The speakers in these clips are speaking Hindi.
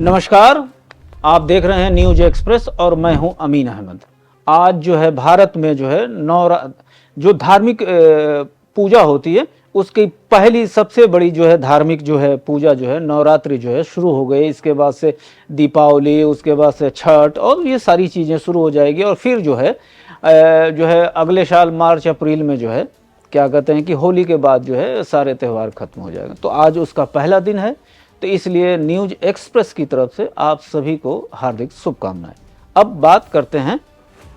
नमस्कार, आप देख रहे हैं न्यूज एक्सप्रेस और मैं हूं अमीन अहमद। आज जो है भारत में जो है जो धार्मिक पूजा होती है उसकी पहली सबसे बड़ी जो है धार्मिक जो है पूजा जो है नवरात्रि जो है शुरू हो गई। इसके बाद से दीपावली, उसके बाद से छठ और ये सारी चीज़ें शुरू हो जाएगी और फिर जो है अगले साल मार्च अप्रैल में जो है क्या कहते हैं कि होली के बाद जो है सारे त्यौहार खत्म हो जाएगा। तो आज उसका पहला दिन है, तो इसलिए न्यूज एक्सप्रेस की तरफ से आप सभी को हार्दिक शुभकामनाएं। अब बात करते हैं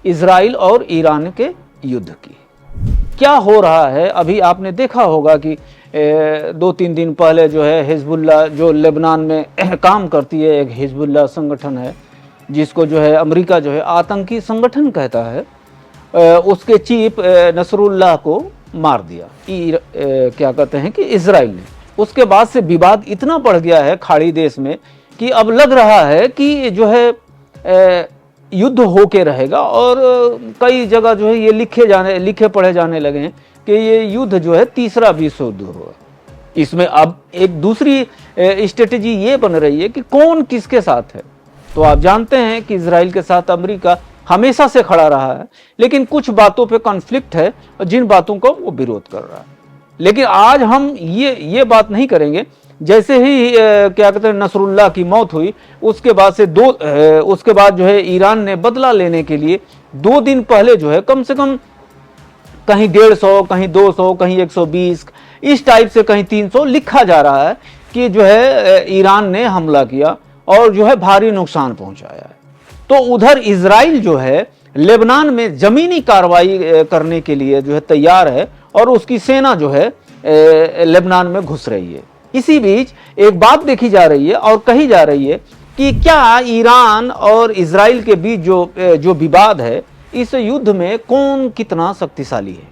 इजराइल और ईरान के युद्ध की। क्या हो रहा है अभी आपने देखा होगा कि 2-3 दिन पहले जो है हिजबुल्लाह जो लेबनान में काम करती है, एक हिजबुल्लाह संगठन है जिसको जो है अमेरिका जो है आतंकी संगठन कहता है, उसके चीफ नसरुल्लाह को मार दिया क्या कहते हैं कि इजराइल ने। उसके बाद से विवाद इतना बढ़ गया है खाड़ी देश में कि अब लग रहा है कि जो है युद्ध होके रहेगा और कई जगह जो है ये लिखे पढ़े जाने लगे हैं कि ये युद्ध जो है तीसरा विश्व युद्ध होगा। इसमें अब एक दूसरी स्ट्रेटेजी ये बन रही है कि कौन किसके साथ है। तो आप जानते हैं कि इजराइल के साथ अमेरिका हमेशा से खड़ा रहा है, लेकिन कुछ बातों पे कॉन्फ्लिक्ट है और जिन बातों को वो विरोध कर रहा है। लेकिन आज हम ये बात नहीं करेंगे। जैसे ही क्या कहते हैं नसरुल्लाह की मौत हुई उसके बाद से उसके बाद जो है ईरान ने बदला लेने के लिए 2 दिन पहले जो है कम से कम कहीं 150, कहीं 200, कहीं 120 इस टाइप से कहीं 300 लिखा जा रहा है कि जो है ईरान ने हमला किया और जो है भारी नुकसान पहुंचाया है। तो उधर इजराइल जो है लेबनान में जमीनी कार्रवाई करने के लिए जो है तैयार है और उसकी सेना जो है लेबनान में घुस रही है। इसी बीच एक बात देखी जा रही है और कही जा रही है कि क्या ईरान और इजराइल के बीच जो विवाद है, इस युद्ध में कौन कितना शक्तिशाली है,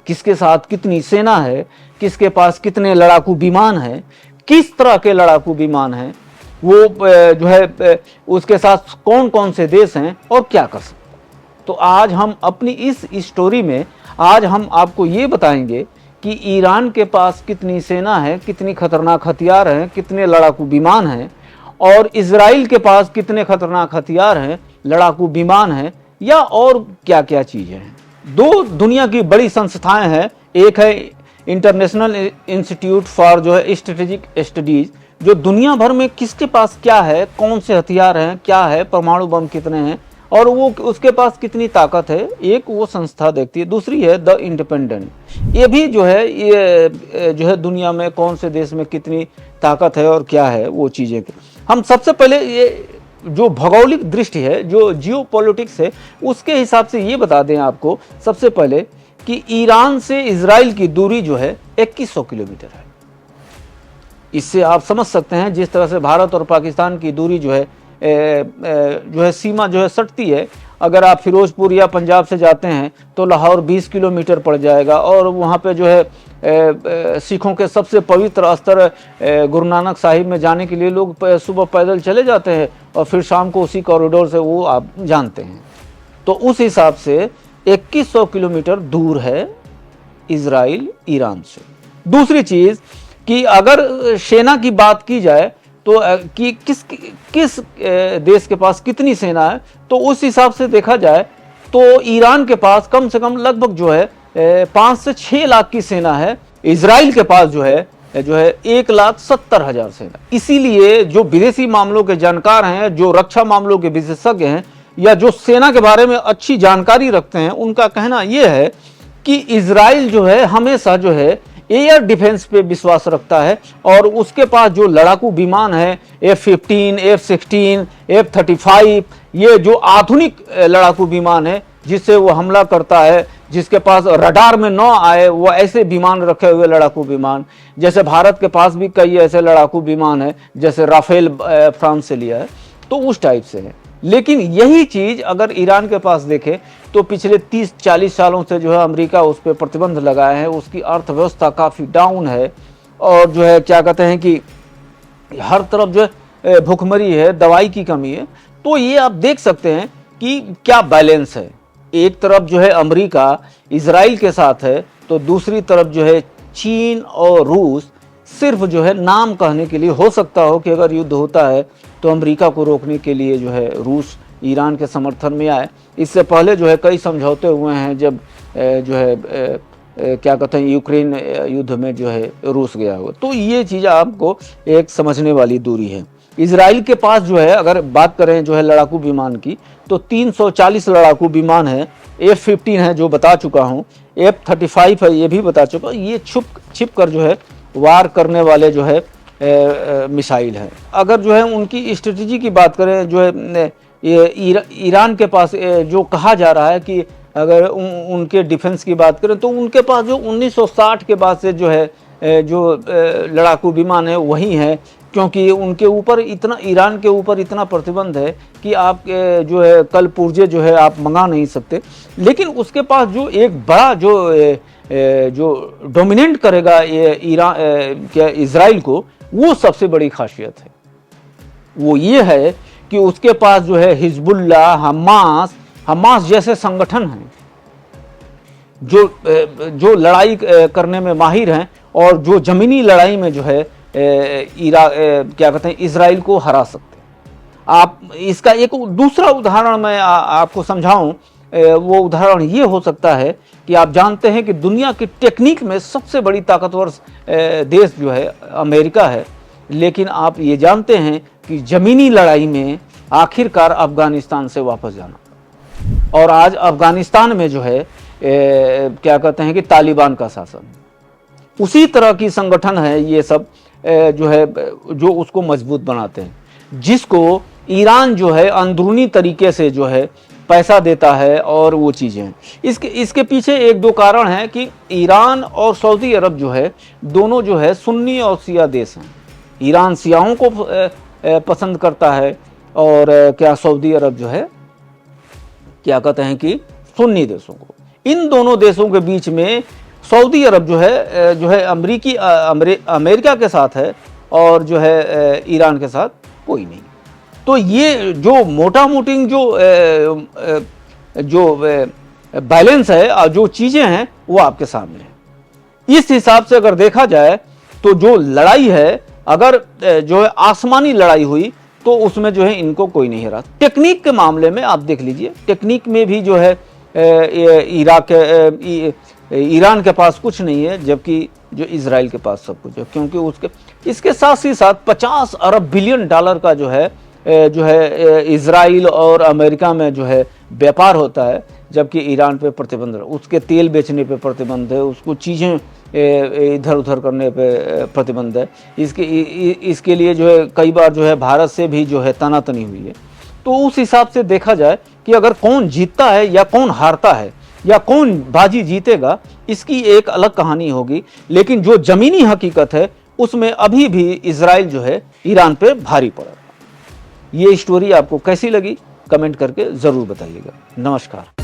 किसके साथ कितनी सेना है, किसके पास कितने लड़ाकू विमान है, किस तरह के लड़ाकू विमान हैं, वो जो है उसके साथ कौन कौन से देश हैं और क्या कर सकते। तो आज हम अपनी इस स्टोरी में आज हम आपको ये बताएंगे कि ईरान के पास कितनी सेना है, कितनी खतरनाक हथियार हैं, कितने लड़ाकू विमान हैं और इजराइल के पास कितने खतरनाक हथियार हैं, लड़ाकू विमान हैं या और क्या क्या चीज़ें हैं। 2 दुनिया की बड़ी संस्थाएं हैं, एक है इंटरनेशनल इंस्टीट्यूट फॉर जो है स्ट्रेटेजिक स्टडीज, जो दुनिया भर में किसके पास क्या है, कौन से हथियार हैं, क्या है, परमाणु बम कितने हैं और वो उसके पास कितनी ताकत है, एक वो संस्था देखती है। दूसरी है द इंडिपेंडेंट, ये भी जो है ये जो है दुनिया में कौन से देश में कितनी ताकत है और क्या है वो चीज़ें। हम सबसे पहले ये जो भौगोलिक दृष्टि है, जो जियो पॉलिटिक्स है, उसके हिसाब से ये बता दें आपको सबसे पहले कि ईरान से इजराइल की दूरी जो है 2100 किलोमीटर है। इससे आप समझ सकते हैं जिस तरह से भारत और पाकिस्तान की दूरी जो है सीमा जो है सटती है। अगर आप फिरोजपुर या पंजाब से जाते हैं तो लाहौर 20 किलोमीटर पड़ जाएगा और वहाँ पे जो है सिखों के सबसे पवित्र स्थल गुरु नानक साहिब में जाने के लिए लोग सुबह पैदल चले जाते हैं और फिर शाम को उसी कॉरिडोर से वो आप जानते हैं। तो उस हिसाब से 2100 किलोमीटर दूर है इजराइल ईरान से। दूसरी चीज़ कि अगर सेना की बात की जाए तो कि किस देश के पास कितनी सेना है, तो उस हिसाब से देखा जाए तो ईरान के पास कम से कम लगभग जो है 5 से 6 लाख की सेना है। इजराइल के पास जो है 1,70,000 सेना। इसीलिए जो विदेशी मामलों के जानकार हैं, जो रक्षा मामलों के विशेषज्ञ हैं या जो सेना के बारे में अच्छी जानकारी रखते हैं, उनका कहना यह है कि इजराइल जो है हमेशा जो है एयर डिफेंस पे विश्वास रखता है और उसके पास जो लड़ाकू विमान है F-15, F-16, F-35, ये जो आधुनिक लड़ाकू विमान है जिससे वो हमला करता है, जिसके पास रडार में न आए वो ऐसे विमान रखे हुए लड़ाकू विमान। जैसे भारत के पास भी कई ऐसे लड़ाकू विमान है, जैसे राफेल फ्रांस से लिया है, तो उस टाइप से है। लेकिन यही चीज़ अगर ईरान के पास देखें तो पिछले 30-40 सालों से जो है अमेरिका उस पर प्रतिबंध लगाए हैं, उसकी अर्थव्यवस्था काफ़ी डाउन है और जो है क्या कहते हैं कि हर तरफ जो है भुखमरी है, दवाई की कमी है। तो ये आप देख सकते हैं कि क्या बैलेंस है। एक तरफ जो है अमेरिका इजराइल के साथ है, तो दूसरी तरफ जो है चीन और रूस सिर्फ जो है नाम कहने के लिए। हो सकता हो कि अगर युद्ध होता है तो अमेरिका को रोकने के लिए जो है रूस ईरान के समर्थन में आए। इससे पहले जो है कई समझौते हुए हैं, जब जो है क्या कहते हैं यूक्रेन युद्ध में जो है रूस गया हुआ। तो ये चीज़ आपको एक समझने वाली दूरी है। इजराइल के पास जो है, अगर बात करें जो है लड़ाकू विमान की, तो 340 लड़ाकू विमान है। F-15 है जो बता चुका हूँ, F-35 है ये भी बता चुका हूँ। ये छिप कर जो है वार करने वाले जो है मिसाइल हैं। अगर जो है उनकी स्ट्रेटजी की बात करें, जो है ईरान के पास जो कहा जा रहा है कि अगर उनके डिफेंस की बात करें तो उनके पास जो 1960 के बाद से जो है जो लड़ाकू विमान है वही है, क्योंकि उनके ऊपर इतना, ईरान के ऊपर इतना प्रतिबंध है कि आप जो है कल पुर्जे जो है आप मंगा नहीं सकते। लेकिन उसके पास जो एक बड़ा जो डोमिनेट करेगा ये ईरान क्या इजराइल को, वो सबसे बड़ी खासियत है। वो ये है कि उसके पास जो है हिजबुल्लाह, हमास जैसे संगठन हैं जो लड़ाई करने में माहिर हैं और जो जमीनी लड़ाई में जो है क्या कहते हैं इजराइल को हरा सकते हैं। आप इसका एक दूसरा उदाहरण मैं आपको समझाऊं। वो उदाहरण ये हो सकता है कि आप जानते हैं कि दुनिया की टेक्निक में सबसे बड़ी ताकतवर देश जो है अमेरिका है, लेकिन आप ये जानते हैं कि ज़मीनी लड़ाई में आखिरकार अफगानिस्तान से वापस जाना। और आज अफगानिस्तान में जो है क्या कहते हैं कि तालिबान का शासन। उसी तरह की संगठन है ये सब जो है जो उसको मजबूत बनाते हैं, जिसको ईरान जो है अंदरूनी तरीके से जो है पैसा देता है और वो चीज़ें हैं। इसके पीछे एक दो कारण हैं कि ईरान और सऊदी अरब जो है दोनों जो है सुन्नी और शिया देश हैं। ईरान शियाओं को पसंद करता है और क्या सऊदी अरब जो है क्या कहते हैं कि सुन्नी देशों को। इन दोनों देशों के बीच में सऊदी अरब जो है अमेरिका के साथ है और जो है ईरान के साथ कोई नहीं। तो ये जो मोटा मोटी जो बैलेंस है और जो चीज़ें हैं वो आपके सामने है। इस हिसाब से अगर देखा जाए तो जो लड़ाई है, अगर जो है आसमानी लड़ाई हुई तो उसमें जो है इनको कोई नहीं हरा। टेक्निक के मामले में आप देख लीजिए, टेक्निक में भी जो है ईरान के पास कुछ नहीं है, जबकि जो इजराइल के पास सब कुछ है, क्योंकि इसके साथ ही साथ 50 अरब बिलियन डॉलर का जो है इजराइल और अमेरिका में जो है व्यापार होता है, जबकि ईरान पे प्रतिबंध है। उसके तेल बेचने पे प्रतिबंध है, उसको चीज़ें इधर उधर करने पे प्रतिबंध है। इसके लिए जो है कई बार जो है भारत से भी जो है तनातनी हुई है। तो उस हिसाब से देखा जाए कि अगर कौन जीतता है या कौन हारता है या कौन बाजी जीतेगा, इसकी एक अलग कहानी होगी। लेकिन जो ज़मीनी हकीकत है उसमें अभी भी इजराइल जो है ईरान पे भारी पड़ा। ये स्टोरी आपको कैसी लगी कमेंट करके ज़रूर बताइएगा। नमस्कार।